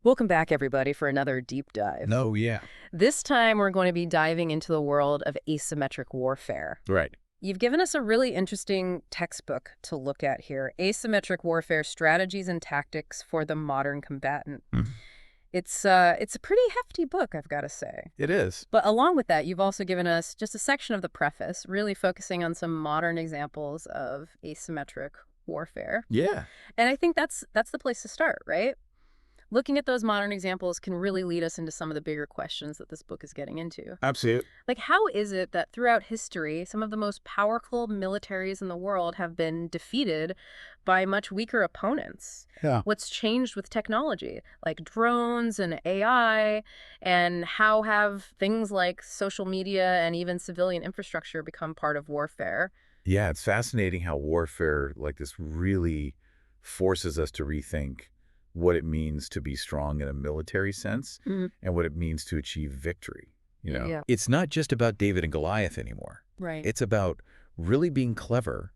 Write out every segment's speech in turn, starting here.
Welcome back, everybody, for another deep dive. No, yeah. This time, we're going to be diving into the world of asymmetric warfare. Right. You've given us a really interesting textbook to look at here, Asymmetric Warfare Strategies and Tactics for the Modern Combatant. Mhm. It's a pretty hefty book, I've got to say. It is. But along with that, you've also given us just a section of the preface, really focusing on some modern examples of asymmetric warfare. Yeah. And I think that's the place to start, right? Looking at those modern examples can really lead us into some of the bigger questions that this book is getting into. Absolutely. Like, how is it that throughout history, some of the most powerful militaries in the world have been defeated by much weaker opponents? Yeah. What's changed with technology, like drones and AI, and how have things like social media and even civilian infrastructure become part of warfare? Yeah, it's fascinating how warfare like this really forces us to rethink what it means to be strong in a military sense Mhm. and what it means to achieve victory. Yeah. It's not just about David and Goliath anymore. Right. It's about really being clever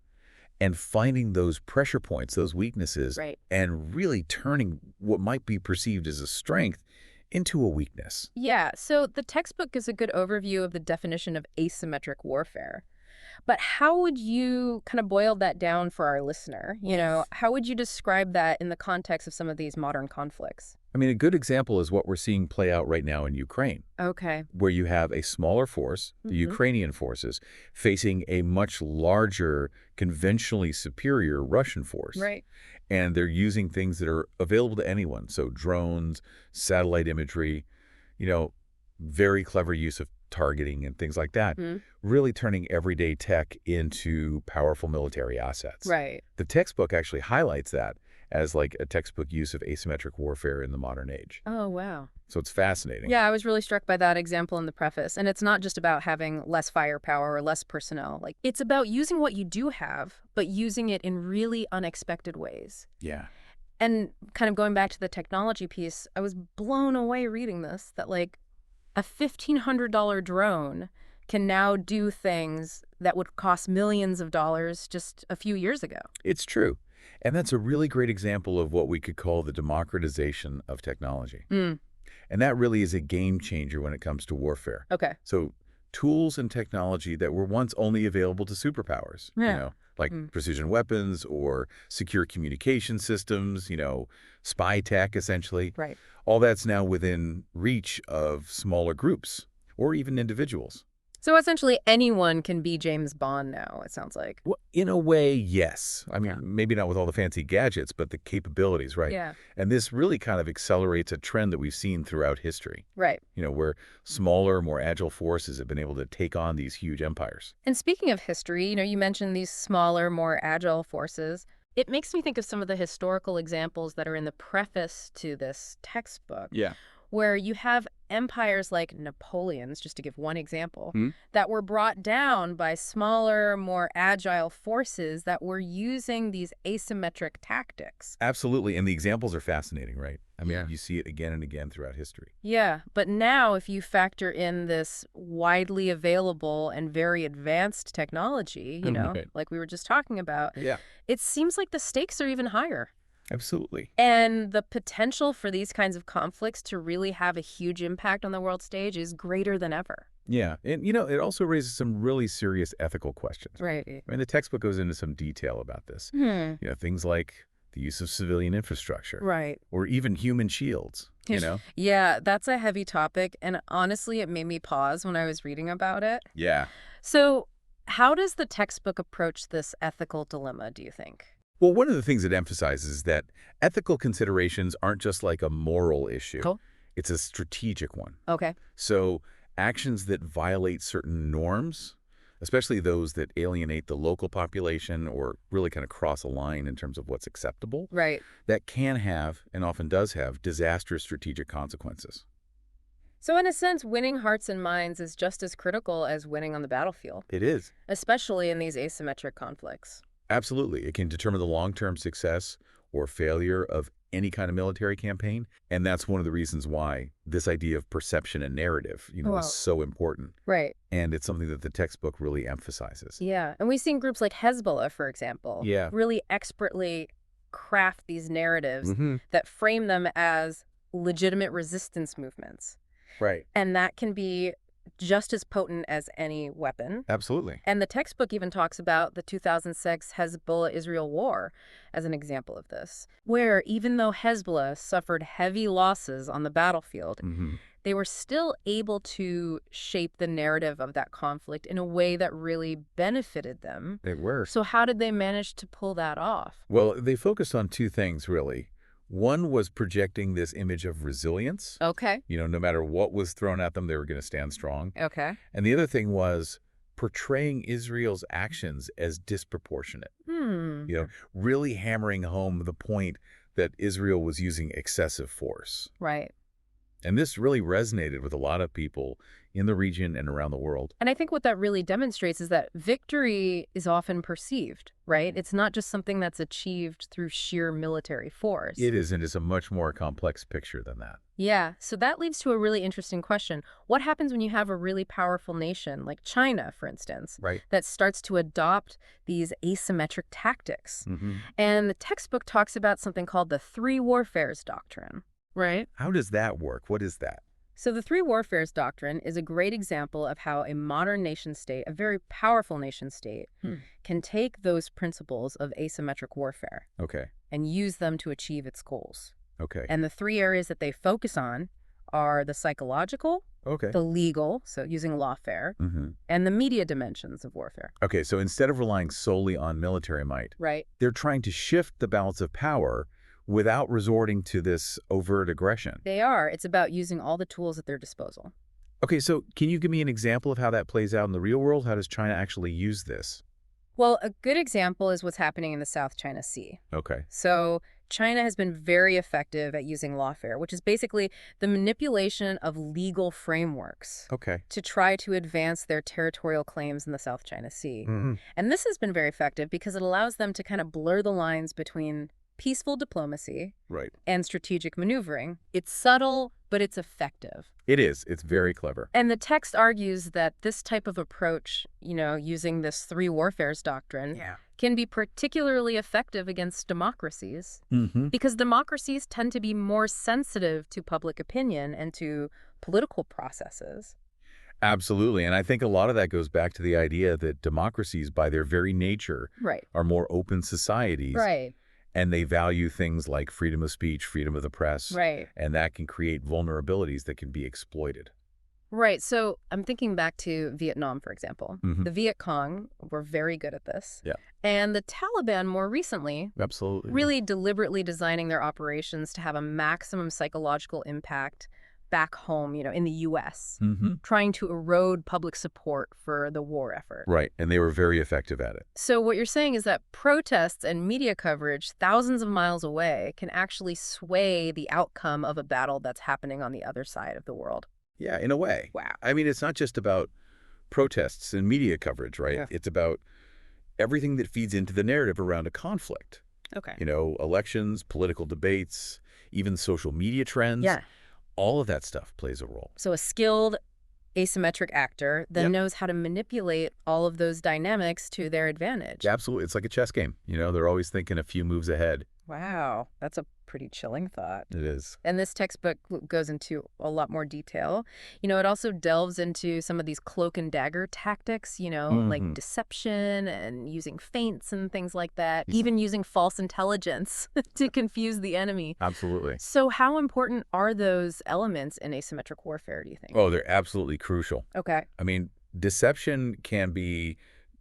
and finding those pressure points, those weaknesses, Right. and really turning what might be perceived as a strength into a weakness. Yeah, so the textbook gives a good overview of the definition of asymmetric warfare. But how would you kind of boil that down for our listener? How would you describe that in the context of some of these modern conflicts? I mean, a good example is what we're seeing play out right now in Ukraine, Okay. where you have a smaller force, the Ukrainian forces, facing a much larger, conventionally superior Russian force. Right. And they're using things that are available to anyone. So drones, satellite imagery, you know, very clever use of targeting and things like that, Mhm. really turning everyday tech into powerful military assets. Right. The textbook actually highlights that as like a textbook use of asymmetric warfare in the modern age. Oh, wow. So it's fascinating. Yeah, I was really struck by that example in the preface. And it's not just about having less firepower or less personnel. Like, it's about using what you do have, but using it in really unexpected ways. Yeah. And kind of going back to the technology piece, I was blown away reading this, that like a $1,500 drone can now do things that would cost millions of dollars just a few years ago. It's true. And that's a really great example of what we could call the democratization of technology. Mm, And that really is a game changer when it comes to warfare. okay. So tools and technology that were once only available to superpowers, Yeah. like precision weapons or secure communication systems, spy tech, essentially. Right. All that's now within reach of smaller groups or even individuals. So essentially anyone can be James Bond now, it sounds like. Well, in a way, yes. I mean, Yeah. maybe not with all the fancy gadgets, but the capabilities, right? Yeah. And this really kind of accelerates a trend that we've seen throughout history, Right. where smaller, more agile forces have been able to take on these huge empires. And speaking of history, you mentioned these smaller, more agile forces. It makes me think of some of the historical examples that are in the preface to this textbook, Yeah. where you have empires like Napoleon's, just to give one example, Hmm. that were brought down by smaller, more agile forces that were using these asymmetric tactics. Absolutely. And the examples are fascinating, right? I mean, Yeah. you see it again and again throughout history. Yeah, but now if you factor in this widely available and very advanced technology, Right. like we were just talking about, Yeah. it seems like the stakes are even higher. Absolutely. And the potential for these kinds of conflicts to really have a huge impact on the world stage is greater than ever. Yeah. And, it also raises some really serious ethical questions. Right. I mean, the textbook goes into some detail about this. Things like the use of civilian infrastructure. Right. Or even human shields, Yeah, that's a heavy topic. And honestly, it made me pause when I was reading about it. Yeah. So how does the textbook approach this ethical dilemma, do you think? Well, one of the things it emphasizes is that ethical considerations aren't just like a moral issue. Cool. It's a strategic one. Okay. So actions that violate certain norms, especially those that alienate the local population or really kind of cross a line in terms of what's acceptable, Right. that can have, and often does have, disastrous strategic consequences. So in a sense, winning hearts and minds is just as critical as winning on the battlefield, It is. especially in these asymmetric conflicts. Absolutely. It can determine the long-term success or failure of any kind of military campaign. And that's one of the reasons why this idea of perception and narrative, Wow. is so important. Right. And it's something that the textbook really emphasizes. Yeah. And we've seen groups like Hezbollah, for example, Yeah. really expertly craft these narratives Mhm. that frame them as legitimate resistance movements. Right. And that can be just as potent as any weapon. Absolutely. And the textbook even talks about the 2006 Hezbollah-Israel war as an example of this, where even though Hezbollah suffered heavy losses on the battlefield, Hmm. they were still able to shape the narrative of that conflict in a way that really benefited them. They were. So how did they manage to pull that off? Well, they focused on two things, really. One was projecting this image of resilience. Okay. No matter what was thrown at them, they were going to stand strong. Okay. And the other thing was portraying Israel's actions as disproportionate. Really hammering home the point that Israel was using excessive force. Right. And this really resonated with a lot of people in the region and around the world. And I think what that really demonstrates is that victory is often perceived, right? It's not just something that's achieved through sheer military force. It is, and it's a much more complex picture than that. Yeah, so that leads to a really interesting question. What happens when you have a really powerful nation, like China, for instance, Right. that starts to adopt these asymmetric tactics? Mm-hmm. And the textbook talks about something called the three warfares doctrine, right? How does that work? What is that? So the three warfares doctrine is a great example of how a modern nation state, a very powerful nation state, can take those principles of asymmetric warfare Okay. and use them to achieve its goals. Okay. And the three areas that they focus on are the psychological, Okay. the legal, so using lawfare, Mm-hmm. and the media dimensions of warfare. Okay, so instead of relying solely on military might, Right. they're trying to shift the balance of power without resorting to this overt aggression. They are. It's about using all the tools at their disposal. Okay, so can you give me an example of how that plays out in the real world? How does China actually use this? Well, a good example is what's happening in the South China Sea. Okay. So China has been very effective at using lawfare, which is basically the manipulation of legal frameworks Okay. to try to advance their territorial claims in the South China Sea. Mm-hmm. And this has been very effective because it allows them to kind of blur the lines between peaceful diplomacy Right. and strategic maneuvering. It's subtle, but it's effective. It is. It's very clever. And the text argues that this type of approach, using this three warfares doctrine, can be particularly effective against democracies Mm-hmm. because democracies tend to be more sensitive to public opinion and to political processes. Absolutely. And I think a lot of that goes back to the idea that democracies, by their very nature, Right. are more open societies. Right. And they value things like freedom of speech, freedom of the press. Right. And that can create vulnerabilities that can be exploited. Right. So I'm thinking back to Vietnam, for example. Mhm. The Viet Cong were very good at this. Yeah. And the Taliban, more recently, Absolutely. really deliberately designing their operations to have a maximum psychological impact back home, in the U.S., Mm-hmm. trying to erode public support for the war effort. Right. And they were very effective at it. So what you're saying is that protests and media coverage thousands of miles away can actually sway the outcome of a battle that's happening on the other side of the world. Yeah, in a way. Wow. I mean, it's not just about protests and media coverage, right? Yeah. It's about everything that feeds into the narrative around a conflict. Okay. Elections, political debates, even social media trends. Yeah. All of that stuff plays a role. So a skilled asymmetric actor then Yep. knows how to manipulate all of those dynamics to their advantage. Absolutely. It's like a chess game. They're always thinking a few moves ahead. Wow. That's a pretty chilling thought. It is. And this textbook goes into a lot more detail. It also delves into some of these cloak and dagger tactics, like Mhm. deception and using feints and things like that, even using false intelligence to confuse the enemy. Absolutely. So how important are those elements in asymmetric warfare, do you think? Oh, they're absolutely crucial. Okay. I mean, deception can be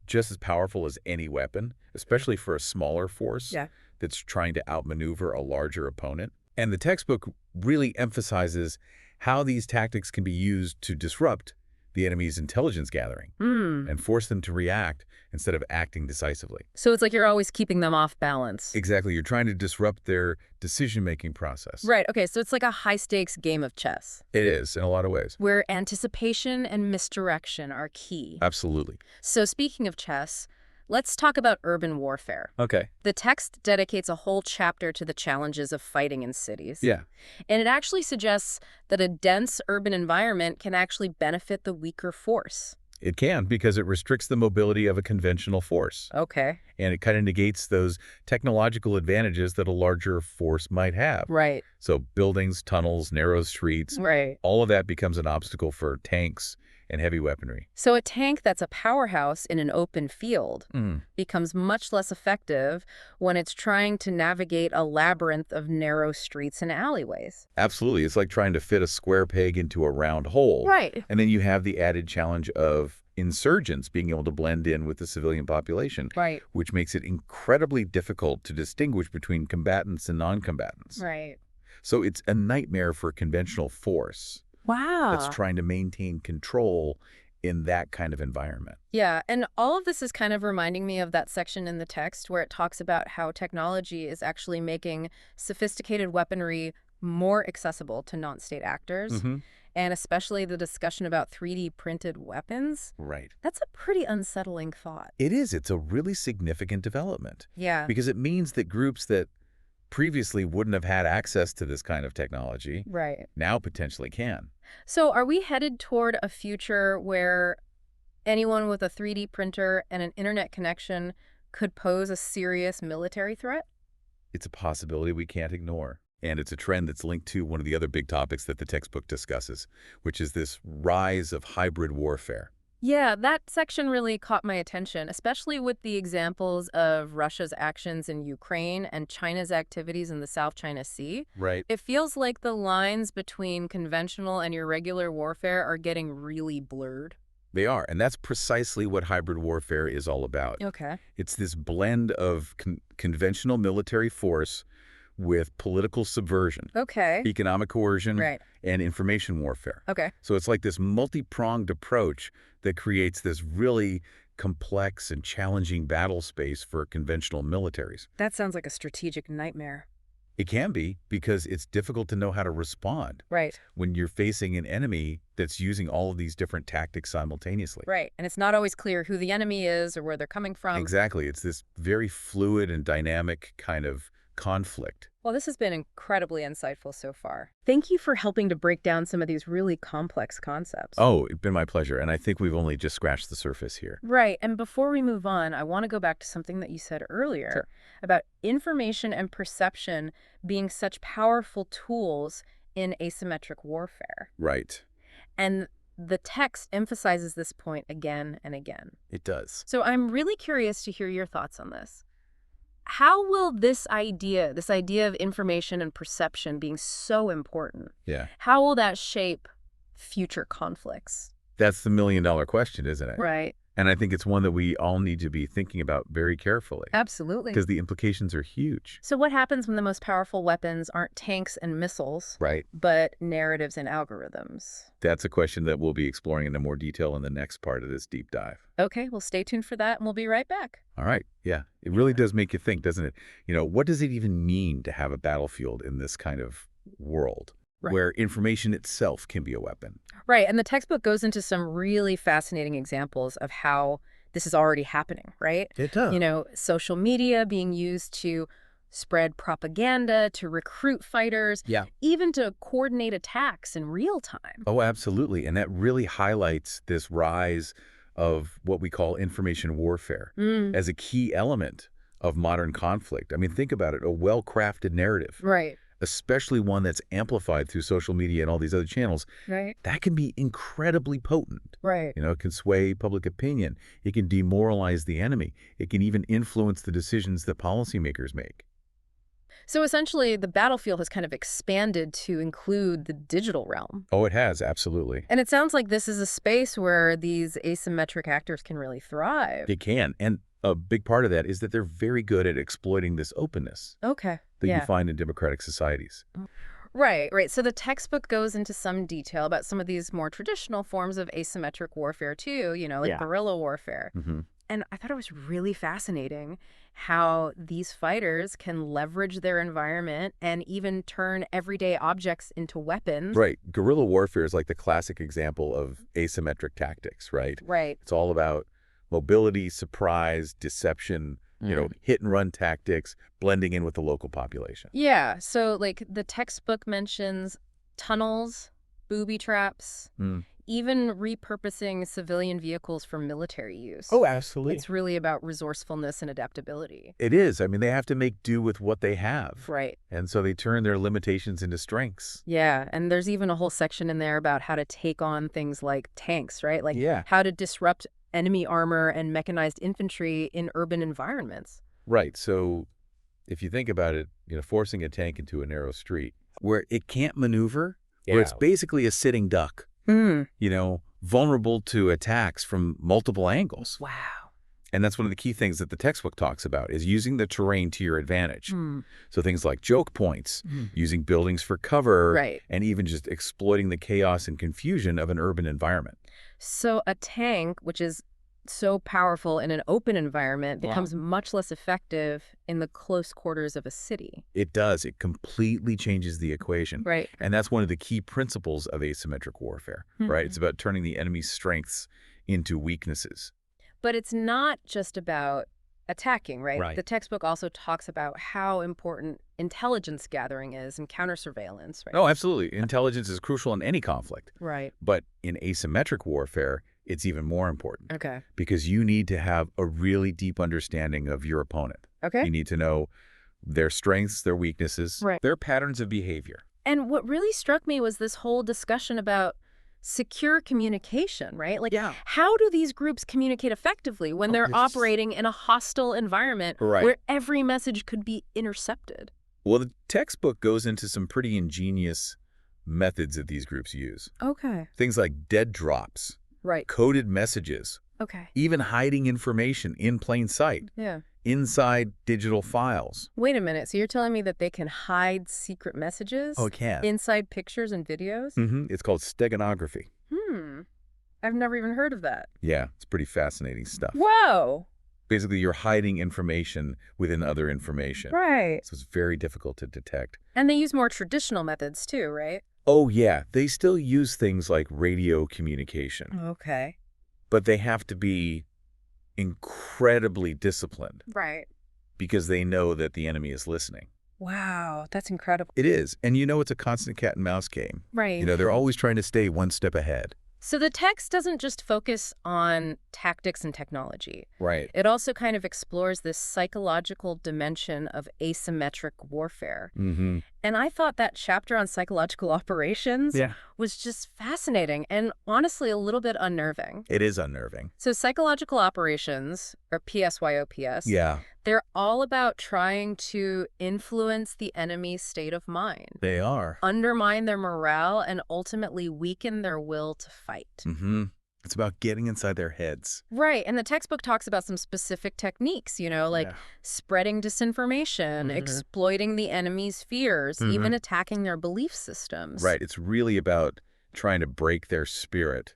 just as powerful as any weapon, especially for a smaller force Yeah. that's trying to outmaneuver a larger opponent. And the textbook really emphasizes how these tactics can be used to disrupt the enemy's intelligence gathering and force them to react instead of acting decisively. So it's like you're always keeping them off balance. Exactly. You're trying to disrupt their decision-making process. Right. Okay. So it's like a high-stakes game of chess It is, in a lot of ways. where anticipation and misdirection are key. Absolutely. So speaking of chess, let's talk about urban warfare. Okay. The text dedicates a whole chapter to the challenges of fighting in cities. Yeah. And it actually suggests that a dense urban environment can actually benefit the weaker force. It can, because it restricts the mobility of a conventional force. Okay. And it kind of negates those technological advantages that a larger force might have. Right. So buildings, tunnels, narrow streets, Right. all of that becomes an obstacle for tanks and heavy weaponry. So a tank that's a powerhouse in an open field Mm. becomes much less effective when it's trying to navigate a labyrinth of narrow streets and alleyways. Absolutely. It's like trying to fit a square peg into a round hole. Right. And then you have the added challenge of insurgents being able to blend in with the civilian population, Right. which makes it incredibly difficult to distinguish between combatants and non-combatants. Right. So it's a nightmare for a conventional force that's Wow. trying to maintain control in that kind of environment. Yeah, and all of this is kind of reminding me of that section in the text where it talks about how technology is actually making sophisticated weaponry more accessible to non-state actors, Mm-hmm. and especially the discussion about 3D printed weapons. Right. That's a pretty unsettling thought. It is. It's a really significant development Yeah. because it means that groups that previously wouldn't have had access to this kind of technology Right. now potentially can. So are we headed toward a future where anyone with a 3D printer and an internet connection could pose a serious military threat? It's a possibility we can't ignore. And it's a trend that's linked to one of the other big topics that the textbook discusses, which is this rise of hybrid warfare. Yeah, that section really caught my attention, especially with the examples of Russia's actions in Ukraine and China's activities in the South China Sea. Right. It feels like the lines between conventional and irregular warfare are getting really blurred. They are. And that's precisely what hybrid warfare is all about. Okay. It's this blend of conventional military force with political subversion, Okay. economic coercion, Right. and information warfare. Okay. So it's like this multi-pronged approach that creates this really complex and challenging battle space for conventional militaries. That sounds like a strategic nightmare. It can be because it's difficult to know how to respond Right. when you're facing an enemy that's using all of these different tactics simultaneously. Right. And it's not always clear who the enemy is or where they're coming from. Exactly. It's this very fluid and dynamic kind of conflict. Well, this has been incredibly insightful so far. Thank you for helping to break down some of these really complex concepts. Oh, it's been my pleasure. And I think we've only just scratched the surface here. Right. And before we move on, I want to go back to something that you said earlier Sure. about information and perception being such powerful tools in asymmetric warfare. Right. And the text emphasizes this point again and again. It does. So I'm really curious to hear your thoughts on this. How will this idea of information and perception being so important, Yeah. how will that shape future conflicts? That's the million-dollar question, isn't it? Right. And I think it's one that we all need to be thinking about very carefully Absolutely. because the implications are huge. So what happens when the most powerful weapons aren't tanks and missiles, Right. but narratives and algorithms? That's a question that we'll be exploring in more detail in the next part of this deep dive. Okay, well, stay tuned for that, and we'll be right back. All right. Yeah. It really does make you think, doesn't it? What does it even mean to have a battlefield in this kind of world Right. where information itself can be a weapon? Right, and the textbook goes into some really fascinating examples of how this is already happening, right? It does. Social media being used to spread propaganda, to recruit fighters, Yeah. even to coordinate attacks in real time. Oh, absolutely. And that really highlights this rise of what we call information warfare as a key element of modern conflict. I mean, think about it, a well-crafted narrative, Right, especially one that's amplified through social media and all these other channels, right, that can be incredibly potent. right. It can sway public opinion. It can demoralize the enemy. It can even influence the decisions that policymakers make. So essentially, the battlefield has kind of expanded to include the digital realm. Oh, it has, absolutely. And it sounds like this is a space where these asymmetric actors can really thrive. It can. And a big part of that is that they're very good at exploiting this openness Okay, that yeah. you find in democratic societies. Right, right. So the textbook goes into some detail about some of these more traditional forms of asymmetric warfare too, like Yeah. guerrilla warfare. Mm-hmm. And I thought it was really fascinating how these fighters can leverage their environment and even turn everyday objects into weapons. Right. Guerrilla warfare is like the classic example of asymmetric tactics, right? Right. It's all about mobility, surprise, deception, hit and run tactics, blending in with the local population. Yeah. So like the textbook mentions tunnels, booby traps, Mm. even repurposing civilian vehicles for military use. Oh, absolutely. It's really about resourcefulness and adaptability. It is. I mean, they have to make do with what they have. Right. And so they turn their limitations into strengths. Yeah, and there's even a whole section in there about how to take on things like tanks, right? Like Yeah. how to disrupt enemy armor and mechanized infantry in urban environments. Right. So if you think about it, forcing a tank into a narrow street where it can't maneuver, where it's basically a sitting duck, vulnerable to attacks from multiple angles. Wow. And that's one of the key things that the textbook talks about is using the terrain to your advantage. So things like choke points, using buildings for cover, Right. and even just exploiting the chaos and confusion of an urban environment. So a tank, which is so powerful in an open environment, becomes much less effective in the close quarters of a city. It does. It completely changes the equation. Right. And that's one of the key principles of asymmetric warfare, right? It's about turning the enemy's strengths into weaknesses. But it's not just about attacking, right? Right. The textbook also talks about how important intelligence gathering is and counter-surveillance, right? Oh, absolutely. Intelligence is crucial in any conflict. Right. But in asymmetric warfare, it's even more important. Okay. Because you need to have a really deep understanding of your opponent. Okay. You need to know their strengths, their weaknesses, Right. their patterns of behavior. And what really struck me was this whole discussion about secure communication, right? Like, how do these groups communicate effectively when they're operating in a hostile environment where every message could be intercepted? Well, the textbook goes into some pretty ingenious methods that these groups use. Okay. Things like dead drops, Right. coded messages, Okay. even hiding information in plain sight, Yeah. inside digital files. Wait a minute. So you're telling me that they can hide secret messages? Oh, it can. Inside pictures and videos? It's called steganography. I've never even heard of that. Yeah, it's pretty fascinating stuff. Whoa. Basically, you're hiding information within other information. Right. So it's very difficult to detect. And they use more traditional methods too, right? Oh, yeah. They still use things like radio communication, Okay. but they have to be incredibly disciplined Right. because they know that the enemy is listening. Wow, that's incredible. It is. And it's a constant cat and mouse game. Right. They're always trying to stay one step ahead. So the text doesn't just focus on tactics and technology. Right. It also kind of explores this psychological dimension of asymmetric warfare. And I thought that chapter on psychological operations was just fascinating and honestly a little bit unnerving. It is unnerving. So psychological operations, or PSYOPS, they're all about trying to influence the enemy's state of mind, They are. undermine their morale, and ultimately weaken their will to fight. It's about getting inside their heads. Right. And the textbook talks about some specific techniques, like spreading disinformation, exploiting the enemy's fears, even attacking their belief systems. Right. It's really about trying to break their spirit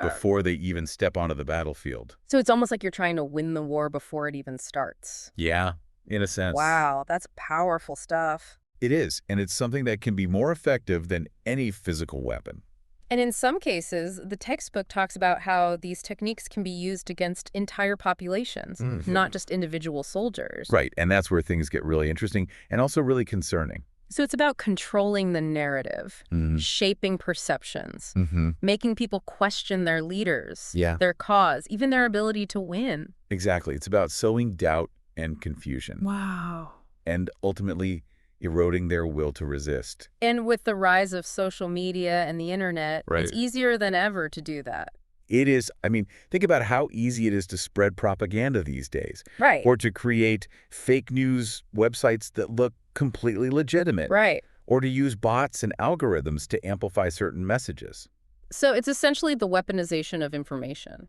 before they even step onto the battlefield. So it's almost like you're trying to win the war before it even starts. Yeah, in a sense. Wow, that's powerful stuff. It is. And it's something that can be more effective than any physical weapon. And in some cases, the textbook talks about how these techniques can be used against entire populations, not just individual soldiers. Right. And that's where things get really interesting and also really concerning. So it's about controlling the narrative, shaping perceptions, making people question their leaders, their cause, even their ability to win. Exactly. It's about sowing doubt and confusion. Wow. And ultimately eroding their will to resist. And with the rise of social media and the internet, Right. it's easier than ever to do that. It is. I mean, think about how easy it is to spread propaganda these days. Right. Or to create fake news websites that look completely legitimate. Right. Or to use bots and algorithms to amplify certain messages. So it's essentially the weaponization of information.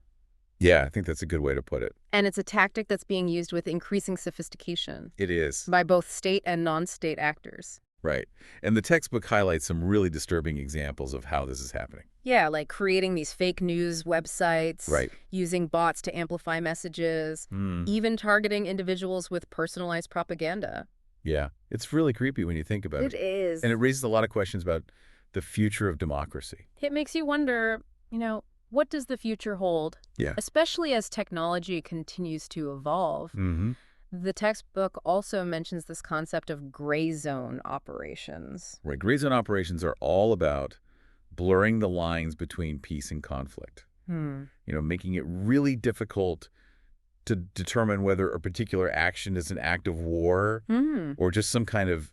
Yeah, I think that's a good way to put it. And it's a tactic that's being used with increasing sophistication It is. by both state and non-state actors. Right. And the textbook highlights some really disturbing examples of how this is happening. Yeah, like creating these fake news websites, Right. using bots to amplify messages, even targeting individuals with personalized propaganda. Yeah. It's really creepy when you think about it. It is. And it raises a lot of questions about the future of democracy. It makes you wonder, what does the future hold? Yeah. Especially as technology continues to evolve. The textbook also mentions this concept of gray zone operations. Right. Gray zone operations are all about blurring the lines between peace and conflict. Hmm. Making it really difficult to determine whether a particular action is an act of war Hmm. or just some kind of,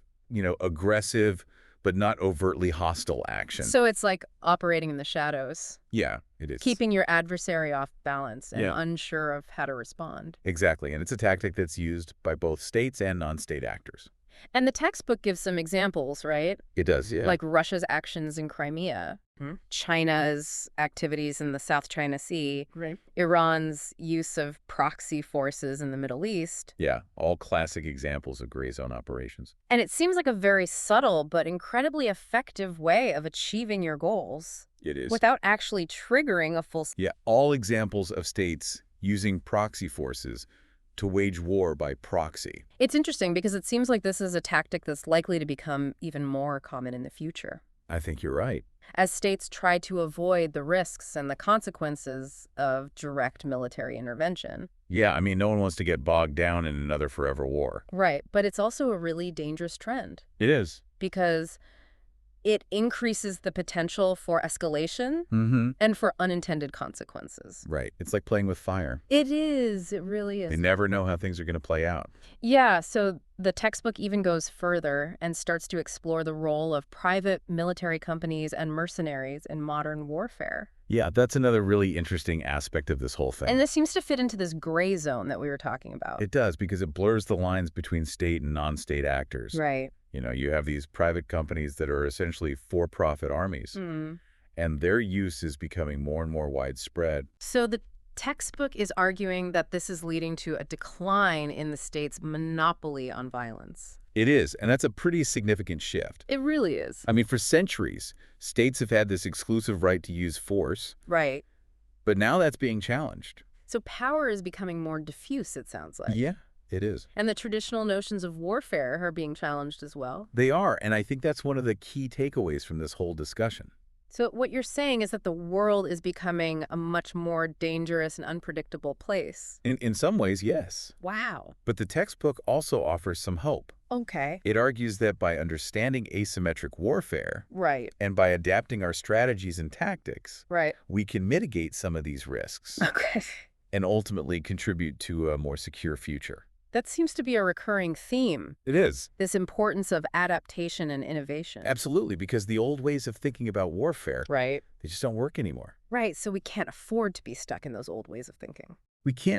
aggressive but not overtly hostile action. So it's like operating in the shadows, Yeah, it is. keeping your adversary off balance and Yeah, unsure of how to respond. exactly. And it's a tactic that's used by both states and non-state actors. And the textbook gives some examples, right? It does, yeah. Like Russia's actions in Crimea, China's activities in the South China Sea, Right. Iran's use of proxy forces in the Middle East. Yeah, all classic examples of gray zone operations. And it seems like a very subtle but incredibly effective way of achieving your goals It is. without actually triggering a full... Yeah, all examples of states using proxy forces to wage war by proxy. It's interesting because it seems like this is a tactic that's likely to become even more common in the future, I think you're right. as states try to avoid the risks and the consequences of direct military intervention. Yeah, I mean, no one wants to get bogged down in another forever war. Right, but it's also a really dangerous trend It is. because it increases the potential for escalation Mm-hmm. and for unintended consequences. Right. It's like playing with fire. It is. It really They is. never know how things are going to play out. Yeah, so the textbook even goes further and starts to explore the role of private military companies and mercenaries in modern warfare. Yeah, that's another really interesting aspect of this whole thing. And this seems to fit into this gray zone that we were talking about. It does, because it blurs the lines between state and non-state actors. Right. You have these private companies that are essentially for-profit armies, and their use is becoming more and more widespread. So the textbook is arguing that this is leading to a decline in the state's monopoly on violence. It is, and that's a pretty significant shift. It really is. I mean, for centuries, states have had this exclusive right to use force, Right. but now that's being challenged. So power is becoming more diffuse, it sounds like. Yeah, it is. And the traditional notions of warfare are being challenged as well. They are, and I think that's one of the key takeaways from this whole discussion. So what you're saying is that the world is becoming a much more dangerous and unpredictable place. In some ways, yes. Wow. But the textbook also offers some hope. Okay. It argues that by understanding asymmetric warfare Right. and by adapting our strategies and tactics, Right. we can mitigate some of these risks Okay. and ultimately contribute to a more secure future. That seems to be a recurring theme, It is. this importance of adaptation and innovation. Absolutely, because the old ways of thinking about warfare, Right. they just don't work anymore. Right. So we can't afford to be stuck in those old ways of thinking.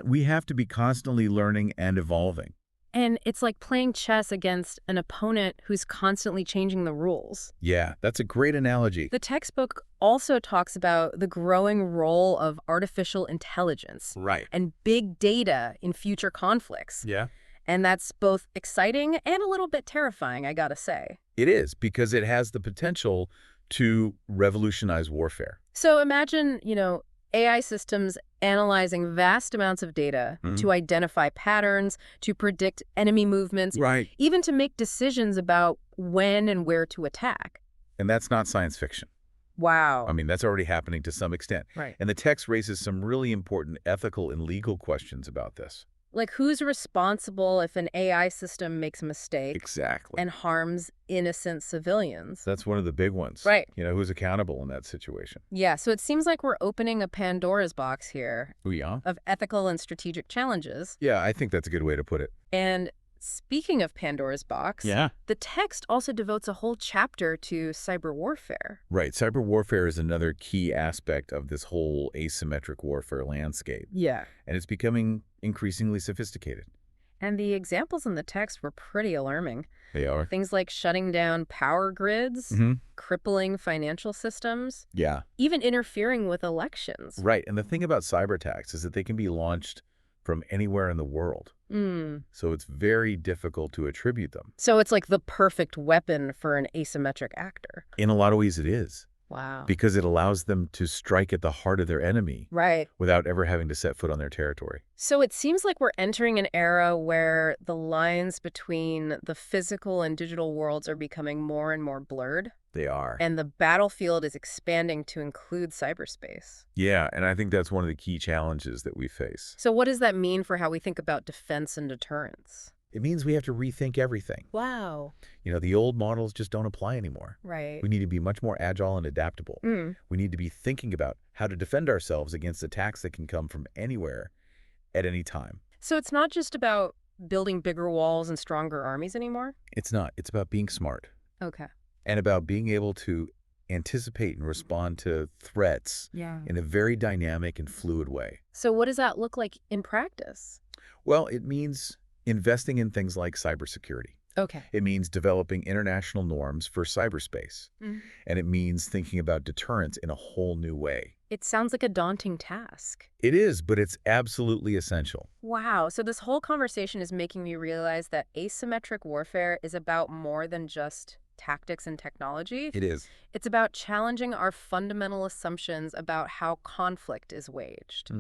We have to be constantly learning and evolving. And it's like playing chess against an opponent who's constantly changing the rules. Yeah, that's a great analogy. The textbook also talks about the growing role of artificial intelligence Right. and big data in future conflicts. Yeah. And that's both exciting and a little bit terrifying, I gotta say. It is, because it has the potential to revolutionize warfare. So imagine, AI systems analyzing vast amounts of data to identify patterns, to predict enemy movements, Right. even to make decisions about when and where to attack. And that's not science fiction. Wow. I mean, that's already happening to some extent. Right. And the text raises some really important ethical and legal questions about this. Like, who's responsible if an AI system makes a mistake Exactly. and harms innocent civilians? That's one of the big ones. Right. Who's accountable in that situation? Yeah, so it seems like we're opening a Pandora's box here Oh, yeah? of ethical and strategic challenges. Yeah, I think that's a good way to put it. And speaking of Pandora's box, the text also devotes a whole chapter to cyber warfare. Right. Cyber warfare is another key aspect of this whole asymmetric warfare landscape. Yeah. And it's becoming increasingly sophisticated. And the examples in the text were pretty alarming. They are. Things like shutting down power grids, crippling financial systems, Yeah. even interfering with elections. Right. And the thing about cyber attacks is that they can be launched from anywhere in the world. So it's very difficult to attribute them. So it's like the perfect weapon for an asymmetric actor. In a lot of ways it is, Wow. because it allows them to strike at the heart of their enemy Right. without ever having to set foot on their territory. So it seems like we're entering an era where the lines between the physical and digital worlds are becoming more and more blurred, They are. and the battlefield is expanding to include cyberspace. Yeah, and I think that's one of the key challenges that we face. So what does that mean for how we think about defense and deterrence? It means we have to rethink everything. Wow. The old models just don't apply anymore. Right. We need to be much more agile and adaptable. Mm. We need to be thinking about how to defend ourselves against attacks that can come from anywhere at any time. So it's not just about building bigger walls and stronger armies anymore? It's not. It's about being smart Okay. and about being able to anticipate and respond to threats Yeah. in a very dynamic and fluid way. So what does that look like in practice? Well, it means investing in things like cybersecurity. Okay. It means developing international norms for cyberspace. Mm. And it means thinking about deterrence in a whole new way. It sounds like a daunting task. It is, but it's absolutely essential. Wow. So this whole conversation is making me realize that asymmetric warfare is about more than just tactics and technology. It is. It's about challenging our fundamental assumptions about how conflict is waged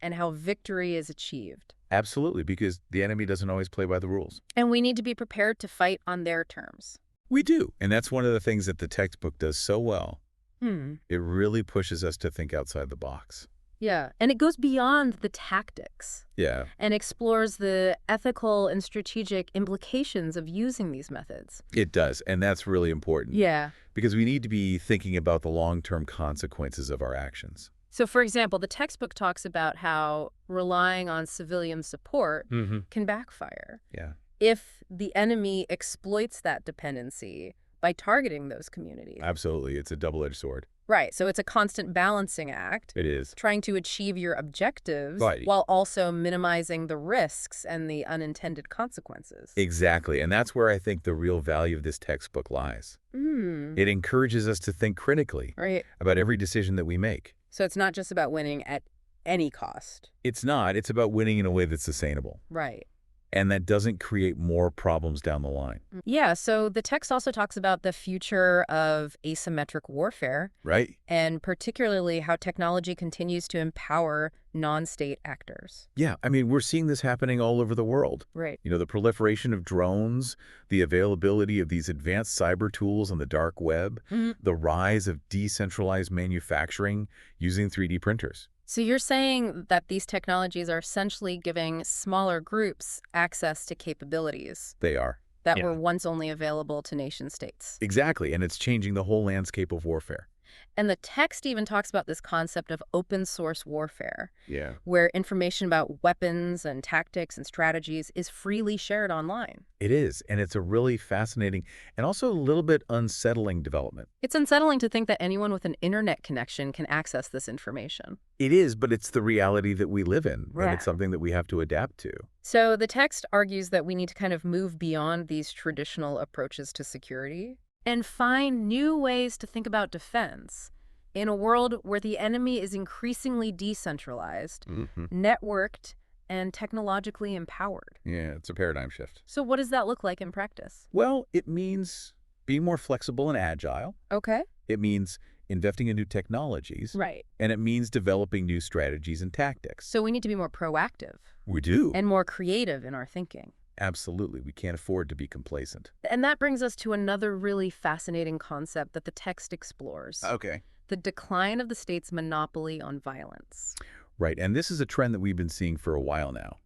and how victory is achieved. Absolutely, because the enemy doesn't always play by the rules. And we need to be prepared to fight on their terms. We do. And that's one of the things that the textbook does so well. It really pushes us to think outside the box. Yeah. And it goes beyond the tactics. Yeah. And explores the ethical and strategic implications of using these methods. It does. And that's really important. Yeah. Because we need to be thinking about the long-term consequences of our actions. So, for example, the textbook talks about how relying on civilian support can backfire. Yeah. If the enemy exploits that dependency by targeting those communities. Absolutely. It's a double-edged sword. Right. So it's a constant balancing act. It is. Trying to achieve your objectives Right. while also minimizing the risks and the unintended consequences. Exactly. And that's where I think the real value of this textbook lies. It encourages us to think critically Right. about every decision that we make. So it's not just about winning at any cost. It's not. It's about winning in a way that's sustainable. Right. And that doesn't create more problems down the line. Yeah, so the text also talks about the future of asymmetric warfare, Right? and particularly how technology continues to empower non-state actors. Yeah. I mean, we're seeing this happening all over the world. Right. The proliferation of drones, the availability of these advanced cyber tools on the dark web, the rise of decentralized manufacturing using 3D printers. So you're saying that these technologies are essentially giving smaller groups access to capabilities They are. that were once only available to nation states. Exactly. And it's changing the whole landscape of warfare. And the text even talks about this concept of open source warfare, Yeah. where information about weapons and tactics and strategies is freely shared online. It is. And it's a really fascinating and also a little bit unsettling development. It's unsettling to think that anyone with an internet connection can access this information. It is, but it's the reality that we live in. Right. And it's something that we have to adapt to. So the text argues that we need to kind of move beyond these traditional approaches to security and find new ways to think about defense in a world where the enemy is increasingly decentralized, networked, and technologically empowered. Yeah, it's a paradigm shift. So what does that look like in practice? Well, it means being more flexible and agile. Okay. It means investing in new technologies. Right. And it means developing new strategies and tactics. So we need to be more proactive We do. and more creative in our thinking. Absolutely. We can't afford to be complacent. And that brings us to another really fascinating concept that the text explores. Okay. The decline of the state's monopoly on violence. Right. And this is a trend that we've been seeing for a while now.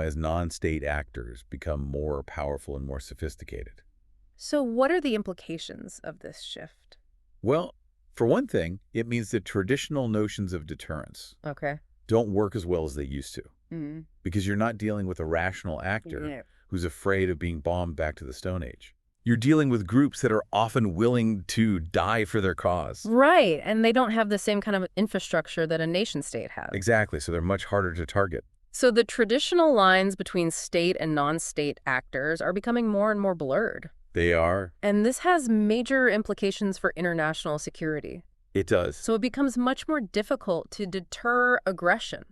As non-state actors become more powerful and more sophisticated. So what are the implications of this shift? Well, for one thing, it means that traditional notions of deterrence Okay. don't work as well as they used to. Because you're not dealing with a rational actor who's afraid of being bombed back to the Stone Age. You're dealing with groups that are often willing to die for their cause. Right. And they don't have the same kind of infrastructure that a nation state has. Exactly. So they're much harder to target. So the traditional lines between state and non-state actors are becoming more and more blurred. They are. And this has major implications for international security. It does. So it becomes much more difficult to deter aggression,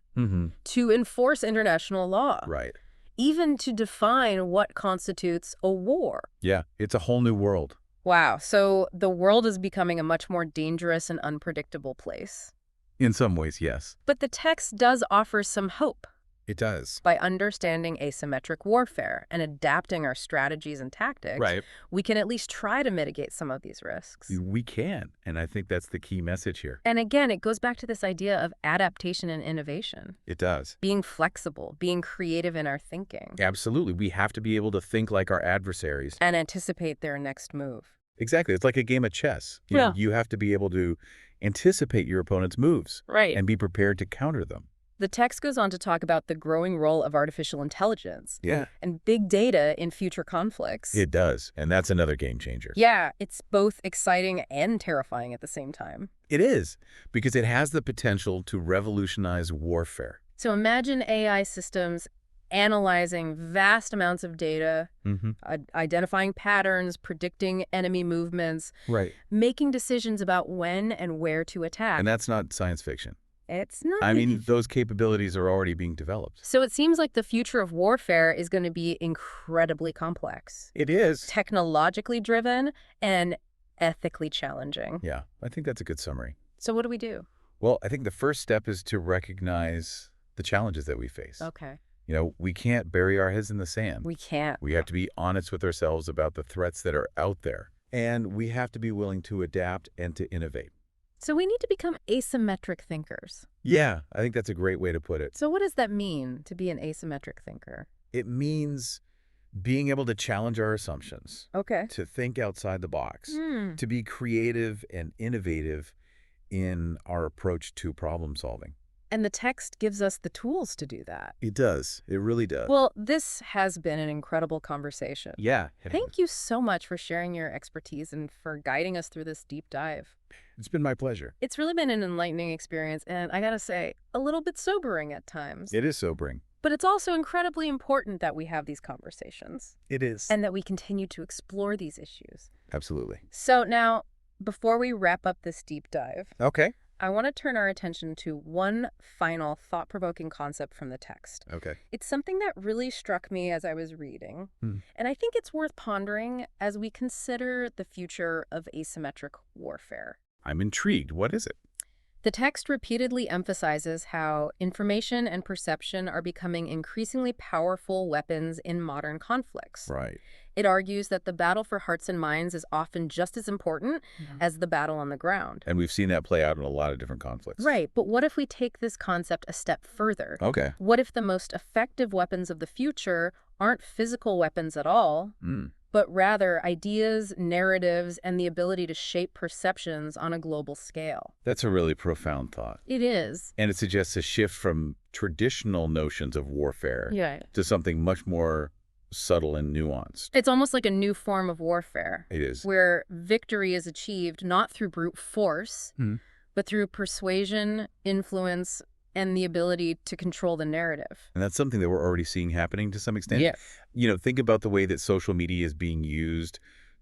to enforce international law, Right. even to define what constitutes a war. Yeah. It's a whole new world. Wow. So the world is becoming a much more dangerous and unpredictable place. In some ways, yes. But the text does offer some hope. It does. By understanding asymmetric warfare and adapting our strategies and tactics, Right. we can at least try to mitigate some of these risks. We can, and I think that's the key message here. And again, it goes back to this idea of adaptation and innovation. It does. Being flexible, being creative in our thinking. Absolutely. We have to be able to think like our adversaries. And anticipate their next move. Exactly. It's like a game of chess. Yeah. You have to be able to anticipate your opponent's moves. Right. And be prepared to counter them. The text goes on to talk about the growing role of artificial intelligence. Yeah. And big data in future conflicts. It does. And that's another game changer. Yeah, it's both exciting and terrifying at the same time. It is, because it has the potential to revolutionize warfare. So imagine AI systems analyzing vast amounts of data, identifying patterns, predicting enemy movements, Right. making decisions about when and where to attack. And that's not science fiction. It's not. I mean, those capabilities are already being developed. So it seems like the future of warfare is going to be incredibly complex, It is. technologically driven, and ethically challenging. Yeah, I think that's a good summary. So what do we do? Well, I think the first step is to recognize the challenges that we face. Okay. We can't bury our heads in the sand. We can't. We have to be honest with ourselves about the threats that are out there. And we have to be willing to adapt and to innovate. So we need to become asymmetric thinkers. Yeah, I think that's a great way to put it. So what does that mean, to be an asymmetric thinker? It means being able to challenge our assumptions, Okay. to think outside the box, to be creative and innovative in our approach to problem solving. And the text gives us the tools to do that. It does. It really does. Well, this has been an incredible conversation. Yeah. Thank you so much for sharing your expertise and for guiding us through this deep dive. It's been my pleasure. It's really been an enlightening experience, and I gotta say, a little bit sobering at times. It is sobering. But it's also incredibly important that we have these conversations. It is. And that we continue to explore these issues. Absolutely. So now, before we wrap up this deep dive, Okay. I want to turn our attention to one final thought-provoking concept from the text. Okay. It's something that really struck me as I was reading, and I think it's worth pondering as we consider the future of asymmetric warfare. I'm intrigued. What is it? The text repeatedly emphasizes how information and perception are becoming increasingly powerful weapons in modern conflicts. Right. It argues that the battle for hearts and minds is often just as important as the battle on the ground. And we've seen that play out in a lot of different conflicts. Right, but what if we take this concept a step further? Okay. What if the most effective weapons of the future aren't physical weapons at all, but rather ideas, narratives, and the ability to shape perceptions on a global scale? That's a really profound thought. It is. And it suggests a shift from traditional notions of warfare to something much more subtle and nuanced. It's almost like a new form of warfare. It is. Where victory is achieved not through brute force, but through persuasion, influence, and the ability to control the narrative. And that's something that we're already seeing happening to some extent. Yeah. Think about the way that social media is being used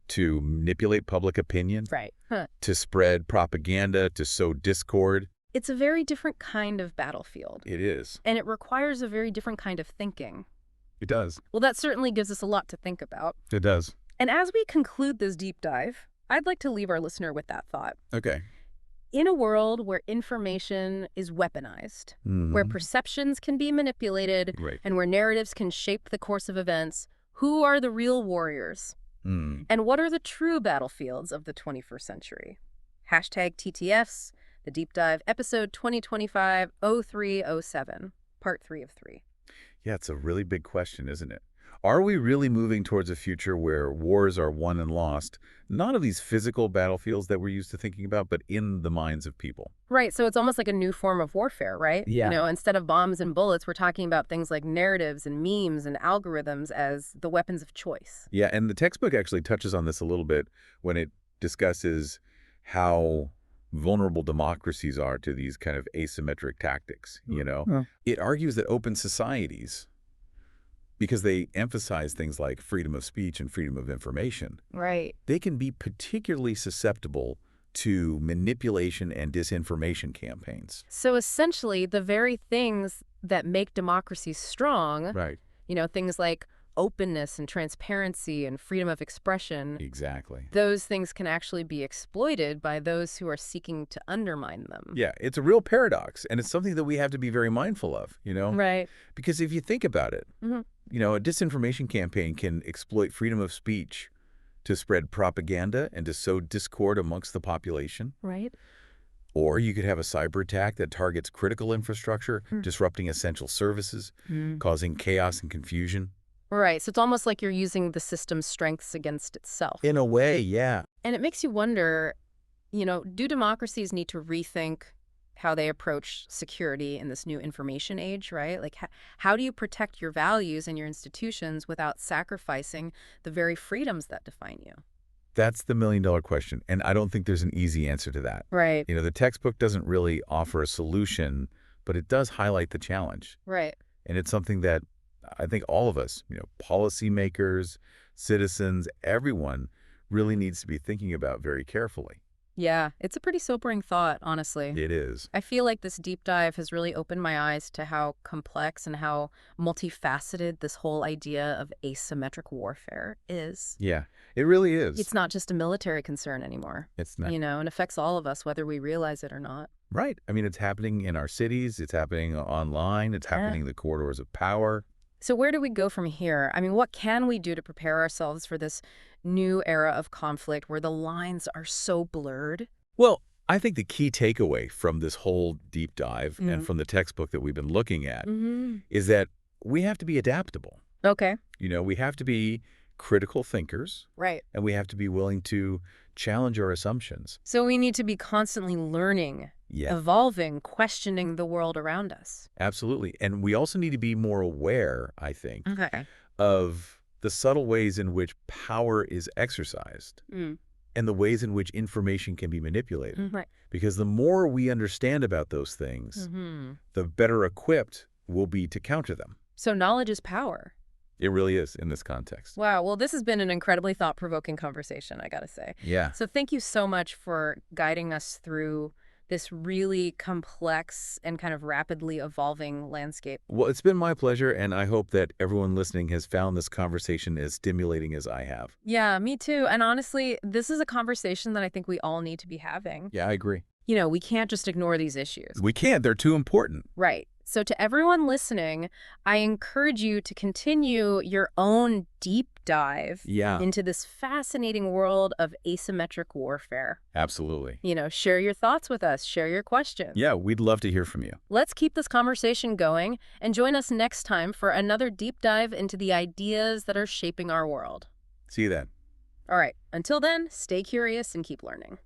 to manipulate public opinion, Right. to spread propaganda, to sow discord. It's a very different kind of battlefield. It is. And it requires a very different kind of thinking. It does. Well, that certainly gives us a lot to think about. It does. And as we conclude this deep dive, I'd like to leave our listener with that thought. Okay. In a world where information is weaponized, where perceptions can be manipulated, and where narratives can shape the course of events, who are the real warriors? And what are the true battlefields of the 21st century? Hashtag TTFs, the deep dive, episode 2025-0307, part 3 of 3. Yeah, it's a really big question, isn't it? Are we really moving towards a future where wars are won and lost, not of these physical battlefields that we're used to thinking about, but in the minds of people? Right, so it's almost like a new form of warfare, right? Yeah. Instead of bombs and bullets, we're talking about things like narratives and memes and algorithms as the weapons of choice. Yeah, and the textbook actually touches on this a little bit when it discusses how vulnerable democracies are to these kind of asymmetric tactics, It argues that open societies, because they emphasize things like freedom of speech and freedom of information, they can be particularly susceptible to manipulation and disinformation campaigns. So essentially, the very things that make democracies strong, things like openness and transparency and freedom of expression, Exactly. those things can actually be exploited by those who are seeking to undermine them. Yeah, it's a real paradox, and it's something that we have to be very mindful of, Right. Because if you think about it, Hmm. a disinformation campaign can exploit freedom of speech to spread propaganda and to sow discord amongst the population. Right. Or you could have a cyber attack that targets critical infrastructure, disrupting essential services, causing chaos and confusion. Right. So it's almost like you're using the system's strengths against itself. In a way, yeah. And it makes you wonder, do democracies need to rethink how they approach security in this new information age, right? Like, how do you protect your values and your institutions without sacrificing the very freedoms that define you? That's the million-dollar question, and I don't think there's an easy answer to that. Right. The textbook doesn't really offer a solution, but it does highlight the challenge. Right. And it's something that I think all of us, policymakers, citizens, everyone really needs to be thinking about very carefully. Yeah, it's a pretty sobering thought, honestly. It is. I feel like this deep dive has really opened my eyes to how complex and how multifaceted this whole idea of asymmetric warfare is. Yeah, it really is. It's not just a military concern anymore. It's not. And affects all of us, whether we realize it or not. Right. I mean, it's happening in our cities. It's happening online. It's happening in the corridors of power. So where do we go from here? I mean, what can we do to prepare ourselves for this new era of conflict where the lines are so blurred? Well, I think the key takeaway from this whole deep dive and from the textbook that we've been looking at is that we have to be adaptable. Okay. We have to be critical thinkers. Right. And we have to be willing to challenge our assumptions. So we need to be constantly learning, evolving, questioning the world around us. Absolutely. And we also need to be more aware, I think, Okay. of the subtle ways in which power is exercised and the ways in which information can be manipulated. Right. Because the more we understand about those things, the better equipped we'll be to counter them. So knowledge is power. It really is in this context. Wow. Well, this has been an incredibly thought-provoking conversation, I gotta say. Yeah. So thank you so much for guiding us through this really complex and kind of rapidly evolving landscape. Well, it's been my pleasure, and I hope that everyone listening has found this conversation as stimulating as I have. Yeah, me too. And honestly, this is a conversation that I think we all need to be having. Yeah, I agree. We can't just ignore these issues. We can't. They're too important. Right. So to everyone listening, I encourage you to continue your own deep dive into this fascinating world of asymmetric warfare. Absolutely. Share your thoughts with us. Share your questions. Yeah, we'd love to hear from you. Let's keep this conversation going and join us next time for another deep dive into the ideas that are shaping our world. See you then. All right. Until then, stay curious and keep learning.